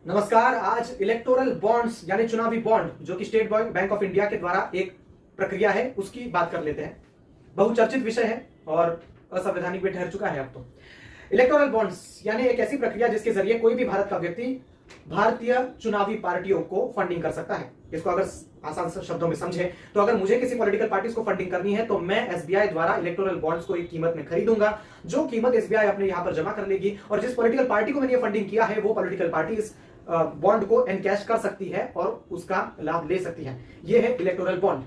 नमस्कार। आज electoral bonds यानी चुनावी बॉन्ड जो कि स्टेट बैंक ऑफ इंडिया के द्वारा एक प्रक्रिया है उसकी बात कर लेते हैं। बहुचर्चित विषय है और असंवैधानिक भी ठहर चुका है अब तो। इलेक्टोरल बॉन्ड्स यानी एक ऐसी प्रक्रिया जिसके जरिए कोई भी भारत का व्यक्ति भारतीय चुनावी पार्टियों को फंडिंग कर सकता है। इसको अगर आसान शब्दों में समझे तो अगर मुझे किसी पॉलिटिकल पार्टीज को फंडिंग करनी है तो मैं एसबीआई द्वारा इलेक्टोरल बॉन्ड्स को एक कीमत में खरीदूंगा, जो कीमत एसबीआई अपने यहां पर जमा कर लेगी और जिस पॉलिटिकल पार्टी को मैंने फंडिंग किया है वो पॉलिटिकल पार्टी इस बॉन्ड को एनकैश कर सकती है और उसका लाभ ले सकती है। यह है इलेक्टोरल बॉन्ड।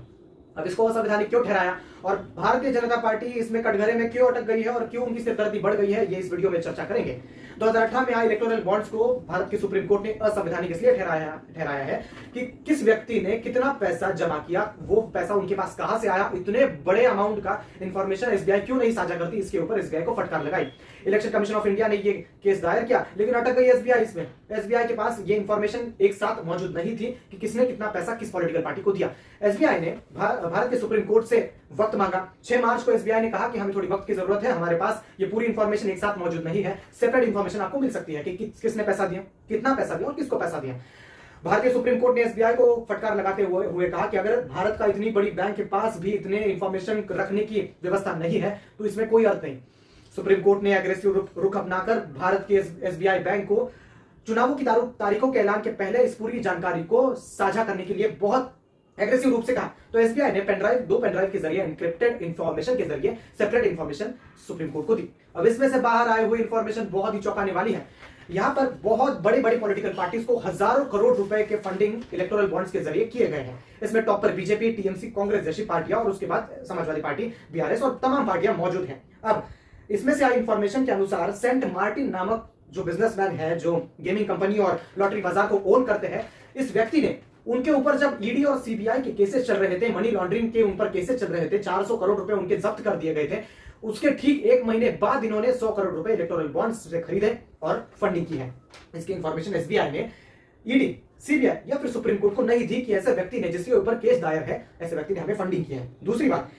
अब इसको असंवैधानिक क्यों ठहराया और भारतीय जनता पार्टी इसमें कटघरे में क्यों अटक गई है और क्यों उनकी सिरदर्दी बढ़ गई है, ये इस वीडियो में चर्चा करेंगे। 2018 में आए इलेक्टोरल बॉन्ड्स को भारत की सुप्रीम कोर्ट ने असंवैधानिक इसलिए ठहराया है कि किस व्यक्ति ने कितना पैसा जमा किया, वो पैसा उनके पास कहां से आया, इतने बड़े अमाउंट का इंफॉर्मेशन एसबीआई क्यों नहीं साझा करती, इसके ऊपर एसबीआई को फटकार लगाई। इलेक्शन कमीशन ऑफ इंडिया ने ये केस दायर किया लेकिन अटक गई एसबीआई इसमें। एसबीआई के पास ये इंफॉर्मेशन एक साथ मौजूद नहीं थी कि किसने कितना पैसा किस पॉलिटिकल पार्टी को दिया। एसबीआई ने भारत के सुप्रीम कोर्ट से वक्त मांगा। 6 मार्च को एसबीआई ने कहा कि हमें थोड़ी वक्त की जरूरत है, हमारे पास ये पूरी इंफॉर्मेशन एक साथ मौजूद नहीं है, सेपरेट इंफॉर्मेशन आपको मिल सकती है कि किसने पैसा दिया, कितना पैसा दिया और किसको पैसा दिया। भारतीय सुप्रीम कोर्ट ने एसबीआई को फटकार लगाते हुए कहा कि अगर भारत का इतनी बड़ी बैंक के पास भी इतने इंफॉर्मेशन रखने की व्यवस्था नहीं है तो इसमें कोई अर्थ नहीं। सुप्रीम कोर्ट ने एग्रेसिव रुख अपनाकर भारत के एसबीआई बैंक को चुनावों की तारीखों के ऐलान के पहले इस पूरी जानकारी को साझा करने के लिए बहुत एग्रेसिव रूप से कहा। तो एसबीआई ने दो पेनड्राइव के जरिए एनक्रिप्टेड इंफॉर्मेशन के जरिए सेपरेट इंफॉर्मेशन सुप्रीम कोर्ट को दी। अब इसमें से बाहर आए हुए इंफॉर्मेशन बहुत ही चौंकाने वाली है। यहां पर बहुत बड़ी बड़ी पॉलिटिकल पार्टीज को हजारों करोड़ रुपए के फंडिंग इलेक्टोरल बॉन्ड्स के जरिए किए गए हैं। इसमें टॉप पर बीजेपी, टीएमसी, कांग्रेस जैसी पार्टियां और उसके बाद समाजवादी पार्टी, बीआरएस और तमाम पार्टियां मौजूद हैं। अब इसमें से आई इंफॉर्मेशन के अनुसार सेंट मार्टिन नामक जो बिजनेसमैन है, जो गेमिंग कंपनी और लॉटरी बाजार को ओन करते हैं, इस व्यक्ति ने उनके ऊपर जब ईडी और सीबीआई के केसेस चल रहे थे, मनी लॉन्ड्रिंग के उन पर केसेस चल रहे थे, 400 करोड़ रुपए उनके जब्त कर दिए गए थे। उसके ठीक 1 महीने बाद इन्होंने 100 करोड़ रुपए इलेक्टोरल बॉन्ड्स से खरीदे और फंडिंग की है। इसकी इंफॉर्मेशन एसबीआई ने ईडी, सीबीआई या फिर सुप्रीम कोर्ट को नहीं दी कि ऐसे व्यक्ति ने जिसके ऊपर केस दायर है, ऐसे व्यक्ति ने हमें फंडिंग की है। दूसरी बात,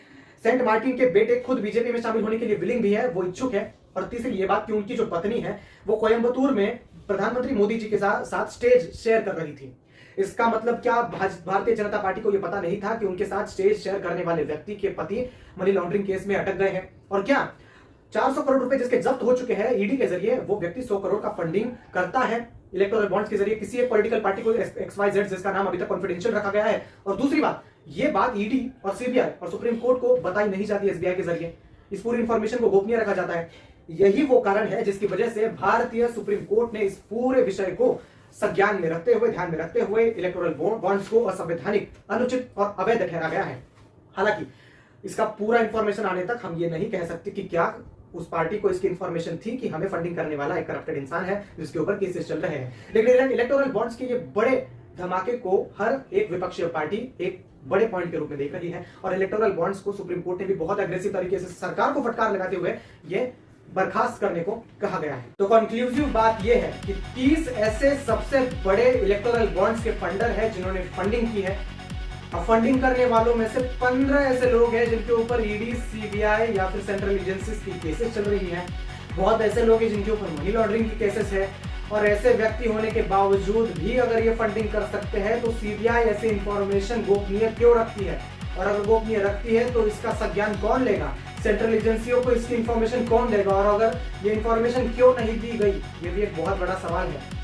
सेंट मार्टिन के बेटे खुद बीजेपी में शामिल होने के लिए विलिंग भी है, वो इच्छुक है। और तीसरी ये बात कि उनकी जो पत्नी है वो कोयंबटूर में प्रधानमंत्री मोदी जी के साथ स्टेज शेयर कर रही थी। इसका मतलब क्या, भारतीय जनता पार्टी को यह पता नहीं था कि उनके साथ स्टेज शेयर करने वाले व्यक्ति के पति मनी लॉन्ड्रिंग केस में अटक गए हैं? और क्या 400 करोड़ रुपए जिसके जब्त हो चुके हैं ईडी के जरिए, वो व्यक्ति 100 करोड़ का फंडिंग करता है इलेक्टोरल बॉन्ड्स के जरिए किसी एक पॉलिटिकल पार्टी को, XYZ, जिसका नाम अभी तक कॉन्फिडेंशियल रखा गया है। और दूसरी बात, ये बात ईडी और सीबीआई और सुप्रीम कोर्ट को बताई नहीं जाती एसबीआई के जरिए। इस पूरी इंफॉर्मेशन को गोपनीय रखा जाता है। यही वो कारण है जिसकी वजह से भारतीय सुप्रीम कोर्ट ने इस पूरे विषय को संज्ञान में रखते हुए, ध्यान में रखते हुए इलेक्टोरल बॉन्ड्स को असंवैधानिक, अनुचित और अवैध ठहरा गया है। हालांकि इसका पूरा इंफॉर्मेशन आने तक हम ये नहीं कह सकते कि क्या उस पार्टी को इसकी इंफॉर्मेशन थी कि हमें फंडिंग करने वाला एक करप्टेड इंसान है जिसके ऊपर केसेस चल रहे हैं। लेकिन इलेक्टोरल बॉन्ड्स के ये बड़े धमाके को हर एक विपक्षी पार्टी एक बड़े पॉइंट के रूप में देख रही है और इलेक्टोरल बॉन्ड्स को सुप्रीम कोर्ट ने भी बहुत एग्रेसिव तरीके से सरकार को फटकार लगाते हुए ये बर्खास्त करने को कहा गया है। तो कंक्लूसिव बात यह है कि 30 ऐसे सबसे बड़े इलेक्टोरल बॉन्ड्स के फंडर हैं जिन्होंने फंडिंग की है। अब फंडिंग करने वालों में से 15 ऐसे लोग हैं जिनके ऊपर ईडी, सीबीआई या फिर सेंट्रल एजेंसीज की केसेस चल रही हैं। बहुत ऐसे लोग हैं जिनके ऊपर मनी लॉन्ड्रिंग की केसेस है। और ऐसे व्यक्ति होने के बावजूद भी अगर ये फंडिंग कर सकते हैं तो सीबीआई ऐसी इंफॉर्मेशन गोपनीय क्यों रखती है? और अगर गोपनीय रखती है तो इसका संज्ञान कौन लेगा? सेंट्रल एजेंसियों को इसकी इंफॉर्मेशन कौन देगा? और अगर ये इंफॉर्मेशन क्यों नहीं दी गई, ये भी एक बहुत बड़ा सवाल है।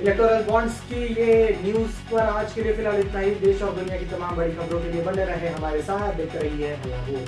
इलेक्टोरल बॉन्ड्स की ये न्यूज पर आज के लिए फिलहाल इतना ही। देश और दुनिया की तमाम बड़ी खबरों के लिए बने रहे हमारे साथ, देखते रहिए।